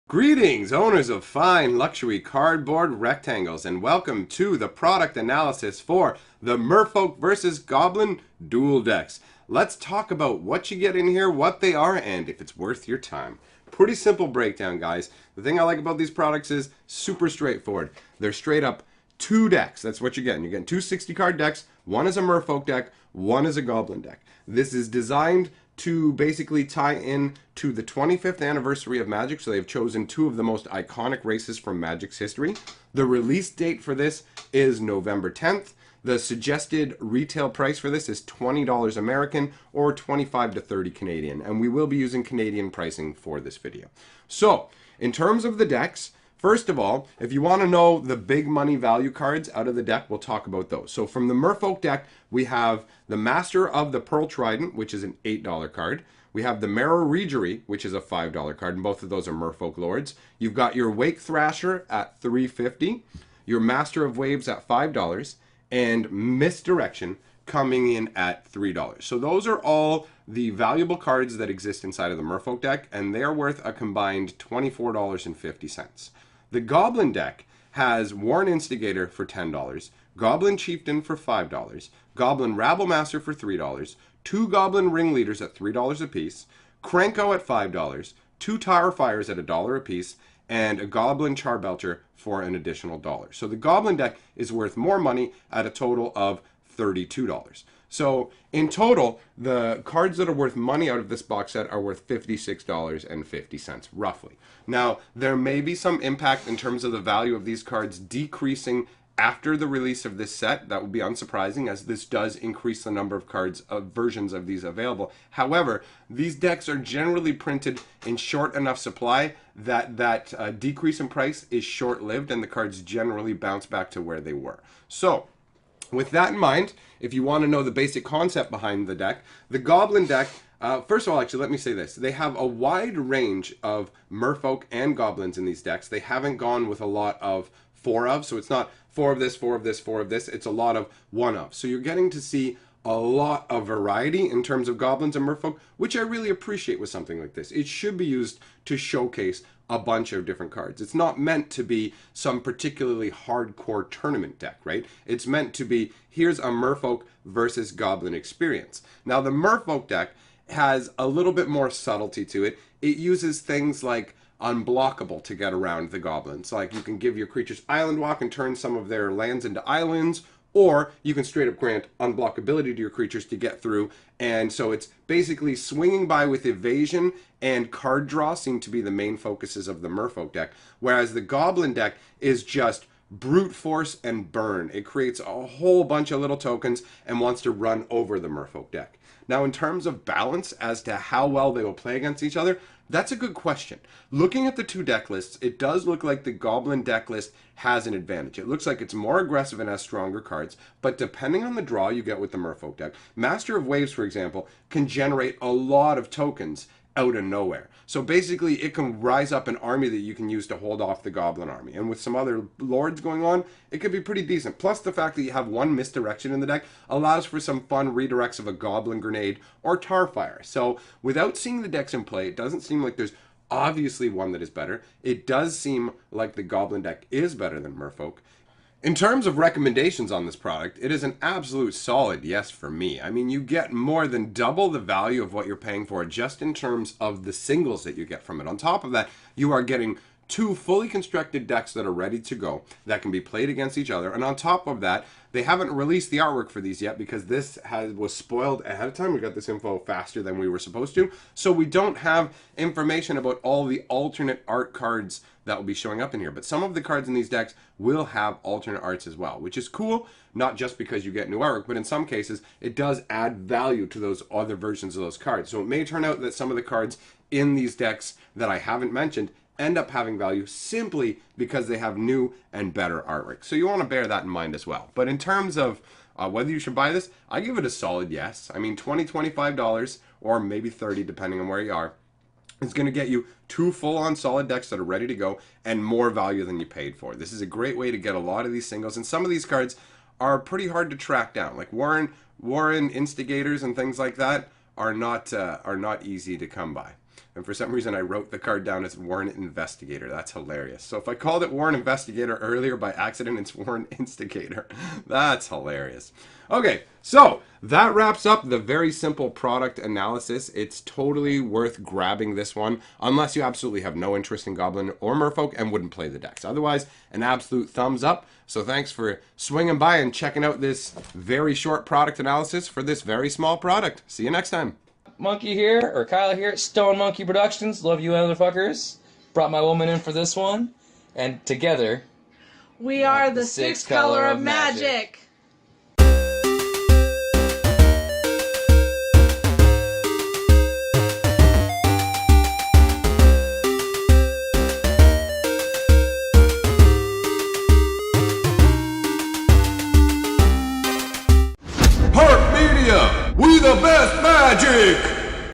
Greetings, owners of fine luxury cardboard rectangles, and welcome to the product analysis for the Merfolk versus Goblin Duel decks. Let's talk about what you get in here, what they are, and if it's worth your time. Pretty simple breakdown, guys. The thing I like about these products is super straightforward. They're straight up two decks. That's what you're getting. You're getting two 60-card decks. One is a Merfolk deck, one is a Goblin deck. This is designed to basically tie in to the 25th anniversary of Magic, so they've chosen two of the most iconic races from Magic's history. The release date for this is November 10th. The suggested retail price for this is $20 American or 25 to 30 Canadian, and we will be using Canadian pricing for this video. So, in terms of the decks, first of all, if you want to know the big money value cards out of the deck, we'll talk about those. So from the Merfolk deck, we have the Master of the Pearl Trident, which is an $8 card. We have the Marrow Reejery, which is a $5 card, and both of those are Merfolk Lords. You've got your Wake Thrasher at $3.50, your Master of Waves at $5, and Misdirection coming in at $3. So those are all the valuable cards that exist inside of the Merfolk deck, and they are worth a combined $24.50. The Goblin deck has Warren Instigator for $10, Goblin Chieftain for $5, Goblin Rabblemaster for $3, two Goblin Ringleaders at $3 apiece, Krenko at $5, two Tower Fires at $1 apiece, and a Goblin Charbelcher for an additional $1. So the Goblin deck is worth more money at a total of $32. So in total, the cards that are worth money out of this box set are worth $56.50, roughly. Now, there may be some impact in terms of the value of these cards decreasing after the release of this set. That would be unsurprising, as this does increase the number of cards, versions of these available. However, these decks are generally printed in short enough supply that decrease in price is short-lived, and the cards generally bounce back to where they were. So, with that in mind, if you want to know the basic concept behind the deck, the Goblin deck, first of all, actually, let me say this. They have a wide range of Merfolk and Goblins in these decks. They haven't gone with a lot of four of, so it's not four of this, four of this, four of this. It's a lot of one of. So you're getting to see a lot of variety in terms of Goblins and Merfolk, which I really appreciate with something like this. It should be used to showcase a bunch of different cards. It's not meant to be some particularly hardcore tournament deck, right? It's meant to be, here's a Merfolk versus Goblin experience. Now, the Merfolk deck has a little bit more subtlety to it. It uses things like unblockable to get around the Goblins. Like, you can give your creatures Island Walk and turn some of their lands into islands, or you can straight up grant unblockability to your creatures to get through. And so it's basically swinging by with evasion and card draw seem to be the main focuses of the Merfolk deck. Whereas the Goblin deck is just brute force and burn. It creates a whole bunch of little tokens and wants to run over the Merfolk deck. Now, in terms of balance as to how well they will play against each other, that's a good question. Looking at the two deck lists, it does look like the Goblin deck list has an advantage. It looks like it's more aggressive and has stronger cards, but depending on the draw you get with the Merfolk deck, Master of Waves, for example, can generate a lot of tokens out of nowhere. So basically, it can rise up an army that you can use to hold off the Goblin army. And with some other lords going on, it could be pretty decent. Plus, the fact that you have one Misdirection in the deck allows for some fun redirects of a Goblin Grenade or Tarfire. So without seeing the decks in play, it doesn't seem like there's obviously one that is better. It does seem like the Goblin deck is better than Merfolk. In terms of recommendations on this product, it is an absolute solid yes for me. I mean, you get more than double the value of what you're paying for just in terms of the singles that you get from it. On top of that, you are getting two fully constructed decks that are ready to go that can be played against each other. And on top of that, they haven't released the artwork for these yet because this was spoiled ahead of time. We got this info faster than we were supposed to. So we don't have information about all the alternate art cards that will be showing up in here. But some of the cards in these decks will have alternate arts as well, which is cool, not just because you get new artwork, but in some cases, it does add value to those other versions of those cards. So it may turn out that some of the cards in these decks that I haven't mentioned end up having value simply because they have new and better artwork. So you want to bear that in mind as well. But in terms of whether you should buy this, I give it a solid yes. I mean, $20, $25, or maybe $30, depending on where you are, is going to get you two full-on solid decks that are ready to go and more value than you paid for. This is a great way to get a lot of these singles, and some of these cards are pretty hard to track down. Like Warren Instigators and things like that are not easy to come by. And for some reason, I wrote the card down as Warren Investigator. That's hilarious. So if I called it Warren Investigator earlier by accident, it's Warren Instigator. That's hilarious. Okay, so that wraps up the very simple product analysis. It's totally worth grabbing this one, unless you absolutely have no interest in Goblin or Merfolk and wouldn't play the decks. Otherwise, an absolute thumbs up. So thanks for swinging by and checking out this very short product analysis for this very small product. See you next time. Monkey here, or Kyle here at Stone Monkey Productions. Love you motherfuckers. Brought my woman in for this one. And together, we are the sixth color of magic. Harp Media, we the best magic!